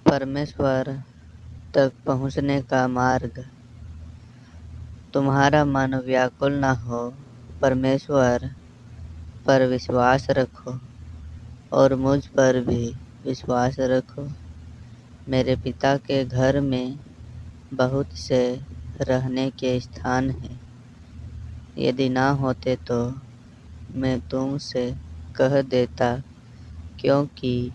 परमेश्वर तक पहुँचने का मार्ग। तुम्हारा मन व्याकुल न हो, परमेश्वर पर विश्वास रखो और मुझ पर भी विश्वास रखो। मेरे पिता के घर में बहुत से रहने के स्थान हैं। यदि ना होते तो मैं तुमसे कह देता, क्योंकि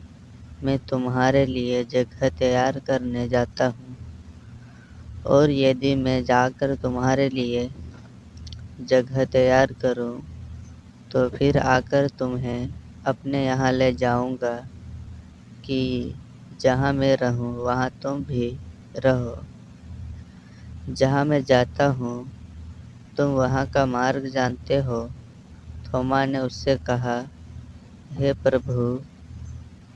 मैं तुम्हारे लिए जगह तैयार करने जाता हूँ। और यदि मैं जाकर तुम्हारे लिए जगह तैयार करूँ, तो फिर आकर तुम्हें अपने यहाँ ले जाऊँगा, कि जहाँ मैं रहूँ वहाँ तुम भी रहो। जहाँ मैं जाता हूँ तुम वहाँ का मार्ग जानते हो। थोमा ने उससे कहा, हे प्रभु,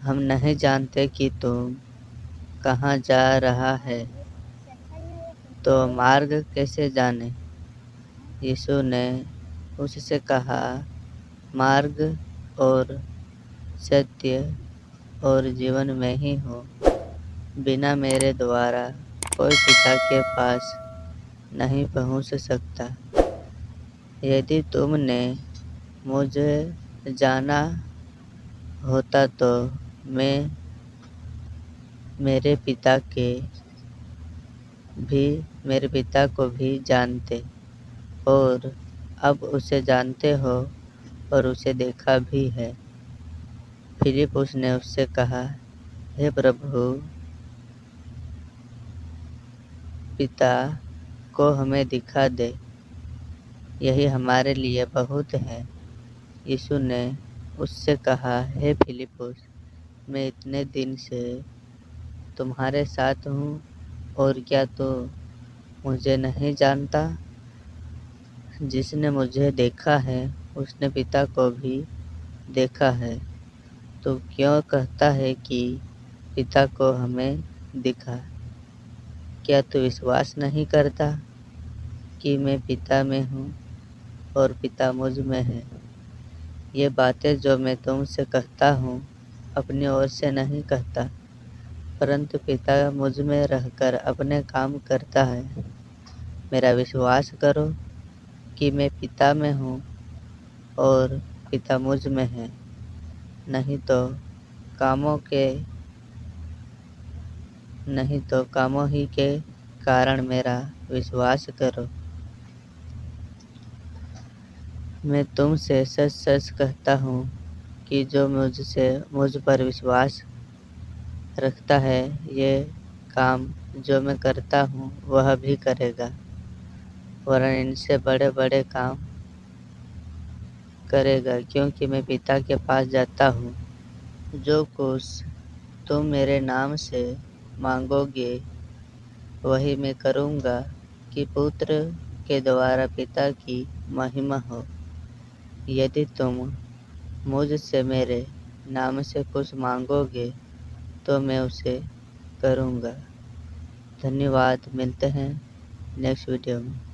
हम नहीं जानते कि तुम कहाँ जा रहा है, तो मार्ग कैसे जाने? यीशु ने उससे कहा, मार्ग और सत्य और जीवन में ही हूँ। बिना मेरे द्वारा कोई पिता के पास नहीं पहुँच सकता। यदि तुमने मुझे जाना होता तो मैं मेरे पिता को भी जानते, और अब उसे जानते हो और उसे देखा भी है। फिलिप्पुस ने उससे कहा, हे प्रभु, पिता को हमें दिखा दे, यही हमारे लिए बहुत है। यीशु ने उससे कहा, हे फिलिप्पुस, मैं इतने दिन से तुम्हारे साथ हूँ, और क्या तू मुझे नहीं जानता? जिसने मुझे देखा है उसने पिता को भी देखा है। तू क्यों कहता है कि पिता को हमें दिखा? क्या तू विश्वास नहीं करता कि मैं पिता में हूँ और पिता मुझ में है? ये बातें जो मैं तुमसे कहता हूँ अपनी ओर से नहीं कहता, परंतु पिता मुझ में रहकर अपने काम करता है। मेरा विश्वास करो कि मैं पिता में हूँ और पिता मुझ में है, नहीं तो कामों ही के कारण मेरा विश्वास करो। मैं तुमसे सच सच कहता हूँ कि जो मुझ पर विश्वास रखता है, ये काम जो मैं करता हूँ वह भी करेगा, वरन इनसे बड़े बड़े काम करेगा, क्योंकि मैं पिता के पास जाता हूँ। जो कुछ तुम मेरे नाम से मांगोगे वही मैं करूँगा, कि पुत्र के द्वारा पिता की महिमा हो। यदि तुम मुझसे मेरे नाम से कुछ मांगोगे तो मैं उसे करूँगा। धन्यवाद। मिलते हैं नेक्स्ट वीडियो में।